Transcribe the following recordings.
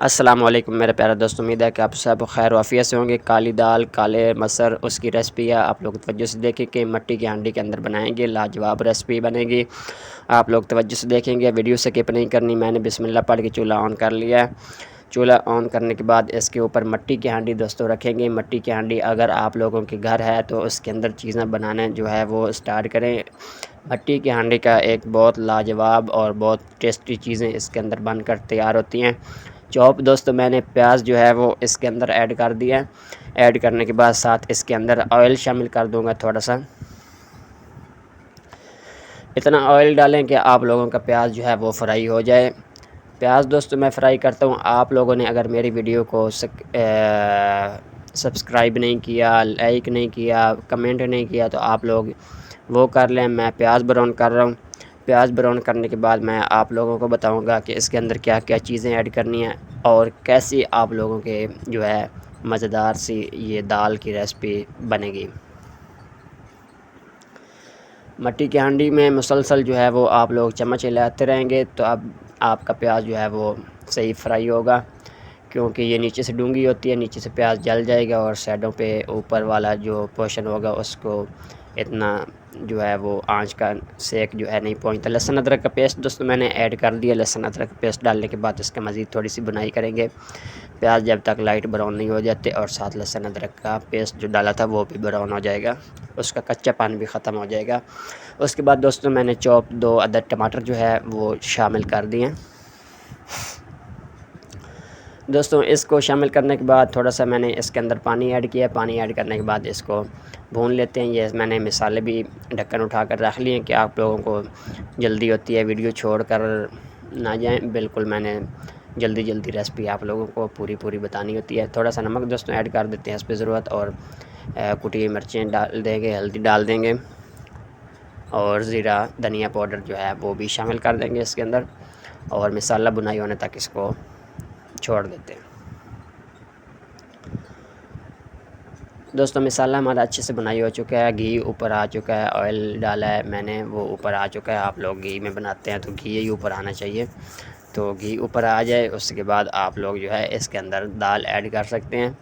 अस्सलाम वालेकुम मेरे प्यारे दोस्तों, उम्मीद है कि आप सब खैर वाफियत से होंगे। काली दाल काले मसर उसकी रेसिपी है। आप लोग तवज्जो से देखें कि मिट्टी की हांडी के अंदर बनाएंगे, लाजवाब रेसिपी बनेगी। आप लोग तवज्जो से देखेंगे, वीडियो स्किप नहीं करनी। मैंने बिस्मिल्लाह पढ़ के चूल्हा ऑन कर लिया है। चूल्हा ऑन करने के बाद इसके ऊपर मिट्टी की हांडी दोस्तों रखेंगे। मिट्टी की हांडी अगर आप लोगों के घर है तो उसके अंदर चीज़ें बनाने जो है वो स्टार्ट करें। मिट्टी की हांडी का एक बहुत लाजवाब और बहुत टेस्टी चीज़ें इसके अंदर बनकर तैयार होती हैं। चॉप दोस्तों मैंने प्याज जो है वो इसके अंदर ऐड कर दिया है। ऐड करने के बाद साथ इसके अंदर ऑयल शामिल कर दूंगा थोड़ा सा। इतना ऑयल डालें कि आप लोगों का प्याज जो है वो फ्राई हो जाए। प्याज दोस्तों मैं फ्राई करता हूँ। आप लोगों ने अगर मेरी वीडियो को सब्सक्राइब नहीं किया, लाइक नहीं किया, कमेंट नहीं किया तो आप लोग वो कर लें। मैं प्याज ब्राउन कर रहा हूँ। प्याज ब्राउन करने के बाद मैं आप लोगों को बताऊंगा कि इसके अंदर क्या क्या चीज़ें ऐड करनी है और कैसी आप लोगों के जो है मज़ेदार सी ये दाल की रेसिपी बनेगी। मिट्टी की हांडी में मुसलसल जो है वो आप लोग चम्मच हिलाते रहेंगे तो अब आपका प्याज जो है वो सही फ्राई होगा, क्योंकि ये नीचे से डूंगी होती है, नीचे से प्याज जल जाएगा और साइडों पे ऊपर वाला जो पोर्शन होगा उसको इतना जो है वो आंच का सेक जो है नहीं पहुंचता। लहसुन अदरक का पेस्ट दोस्तों मैंने ऐड कर दिया। लहसुन अदरक का पेस्ट डालने के बाद इसका मज़ीद थोड़ी सी बुनाई करेंगे, प्याज जब तक लाइट ब्राउन नहीं हो जाते, और साथ लहसुन अदरक का पेस्ट जो डाला था वो भी ब्राउन हो जाएगा, उसका कच्चापन भी ख़त्म हो जाएगा। उसके बाद दोस्तों मैंने चॉप 2 अदद टमाटर जो है वो शामिल कर दिए। दोस्तों इसको शामिल करने के बाद थोड़ा सा मैंने इसके अंदर पानी ऐड किया। पानी ऐड करने के बाद इसको भून लेते हैं। ये मैंने मिसाले भी ढक्कन उठा कर रख लिए कि आप लोगों को जल्दी होती है, वीडियो छोड़ कर ना जाएं। बिल्कुल मैंने जल्दी जल्दी रेसिपी आप लोगों को पूरी बतानी होती है। थोड़ा सा नमक दोस्तों ऐड कर देते हैं इस पर ज़रूरत, और कुटी हुई मिर्चें डाल देंगे, हल्दी डाल देंगे और ज़ीरा धनिया पाउडर जो है वो भी शामिल कर देंगे इसके अंदर, और मसाला बुनाई होने तक इसको छोड़ देते हैं। दोस्तों मसाला हमारा अच्छे से बुनाई हो चुका है, घी ऊपर आ चुका है, ऑयल डाला है मैंने वो ऊपर आ चुका है। आप लोग घी में बनाते हैं तो घी ही ऊपर आना चाहिए, तो घी ऊपर आ जाए उसके बाद आप लोग जो है इसके अंदर दाल ऐड कर सकते हैं।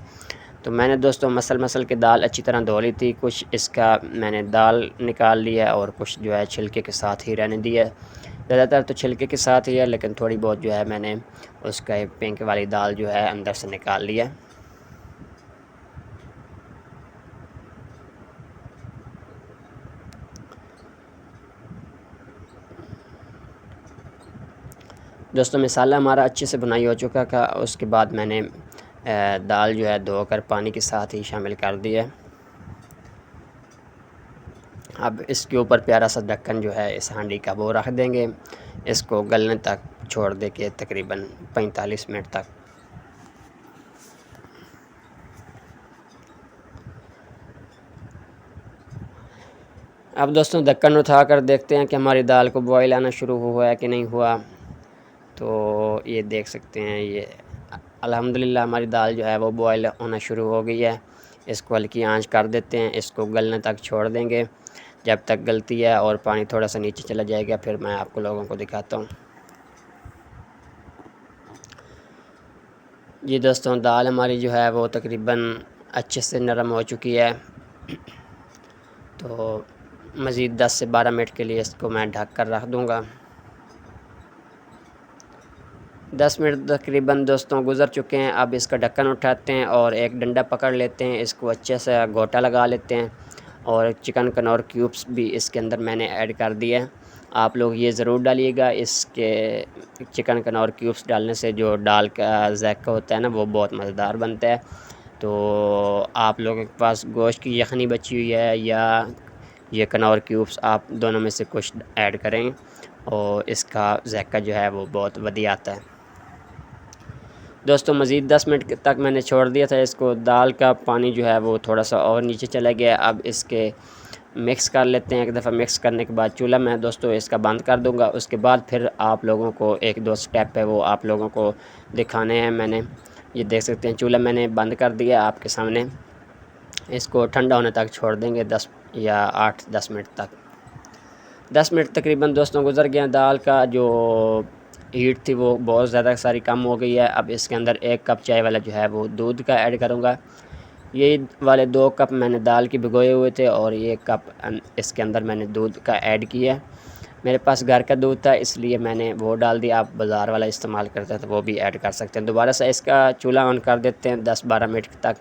तो मैंने दोस्तों मसल के दाल अच्छी तरह धो ली थी। कुछ इसका मैंने दाल निकाल लिया और कुछ जो है छिलके के साथ ही रहने दिया। ज़्यादातर तो छिलके के साथ ही है, लेकिन थोड़ी बहुत जो है मैंने उसका पिंक वाली दाल जो है अंदर से निकाल लिया। दोस्तों मसाला हमारा अच्छे से बुनाई हो चुका था। उसके बाद मैंने दाल जो है धोकर पानी के साथ ही शामिल कर दिया। अब इसके ऊपर प्यारा सा ढक्कन जो है इस हांडी का वो रख देंगे, इसको गलने तक छोड़ दे के तकरीबन 45 मिनट तक। अब दोस्तों ढक्कन उठा कर देखते हैं कि हमारी दाल को बॉयल आना शुरू हुआ है कि नहीं हुआ। तो ये देख सकते हैं, ये अल्हम्दुलिल्लाह हमारी दाल जो है वो बॉयल होना शुरू हो गई है। इसको हल्की आंच कर देते हैं, इसको गलने तक छोड़ देंगे जब तक गलती है और पानी थोड़ा सा नीचे चला जाएगा, फिर मैं आपको लोगों को दिखाता हूँ। जी दोस्तों दाल हमारी जो है वो तकरीबन अच्छे से नरम हो चुकी है। तो मज़ीद 10 से 12 मिनट के लिए इसको मैं ढक कर रख दूँगा। 10 मिनट तकरीबन दोस्तों गुज़र चुके हैं। अब इसका ढक्कन उठाते हैं और एक डंडा पकड़ लेते हैं, इसको अच्छे से गोटा लगा लेते हैं, और चिकन कनौर क्यूब्स भी इसके अंदर मैंने ऐड कर दिए हैं। आप लोग ये ज़रूर डालिएगा, इसके चिकन कनौर क्यूब्स डालने से जो दाल का ज़ायका होता है ना वो बहुत मज़ेदार बनता है। तो आप लोगों के पास गोश्त की यखनी बची हुई है या ये कनौर क्यूब्स, आप दोनों में से कुछ ऐड करें और इसका ज़ायका जो है वो बहुत बढ़िया आता है। दोस्तों मज़ीद 10 मिनट तक मैंने छोड़ दिया था इसको। दाल का पानी जो है वो थोड़ा सा और नीचे चला गया। अब इसके मिक्स कर लेते हैं। एक दफ़ा मिक्स करने के बाद चूल्हा मैं दोस्तों इसका बंद कर दूंगा। उसके बाद फिर आप लोगों को एक दो स्टेप है वो आप लोगों को दिखाने हैं। मैंने ये देख सकते हैं चूल्हा मैंने बंद कर दिया आपके सामने। इसको ठंडा होने तक छोड़ देंगे 10 या 8-10 मिनट तक। 10 मिनट तकरीबन दोस्तों गुज़र गए। दाल का जो हीट थी वो बहुत ज़्यादा सारी कम हो गई है। अब इसके अंदर 1 कप चाय वाला जो है वो दूध का ऐड करूँगा। ये वाले 2 कप मैंने दाल के भिगोए हुए थे और ये कप इसके अंदर मैंने दूध का ऐड किया है। मेरे पास घर का दूध था इसलिए मैंने वो डाल दिया। आप बाज़ार वाला इस्तेमाल करते हैं तो वो भी ऐड कर सकते हैं। दोबारा से इसका चूल्हा ऑन कर देते हैं। 10-12 मिनट तक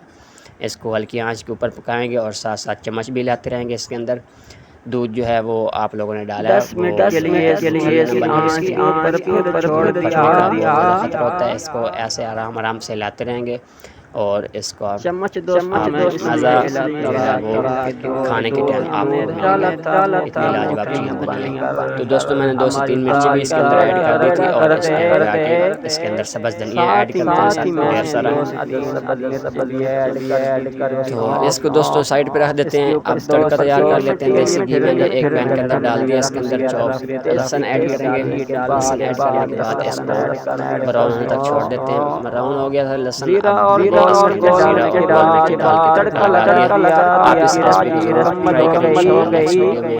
इसको हल्की आंच के ऊपर पकाएंगे और साथ साथ चम्मच भी लाते रहेंगे। इसके अंदर दूध जो है वो आप लोगों ने डाला है 10 मिनट के लिए इसकी आंच पर छोड़ दिया। खतरा होता है। इसको ऐसे आराम आराम से लाते रहेंगे और इसको आप चम्मच मज़ा जो है वो खाने के टाइम आपको इतनी लाजवाब चीज़ बनी। तो दोस्तों मैंने 2 से 3 मिर्ची भी इसके अंदर ऐड कर दी थी और इसके अंदर सब्ज़ धनिया ऐड करते हैं ढेर सारा। तो इसको दोस्तों साइड पे रख देते हैं। अब तड़का तैयार कर लेते हैं। देसी घी मैंने एक पैन के अंदर डाल दिया। इसके अंदर चॉप लहसुन ऐड करेंगे। लहसुन ऐड करने के बाद इसको ब्राउन होने तक छोड़ देते हैं। ब्राउन हो गया था लहसुन, तड़का लगा दिया। आप इस रेसिपी को ट्राई करें।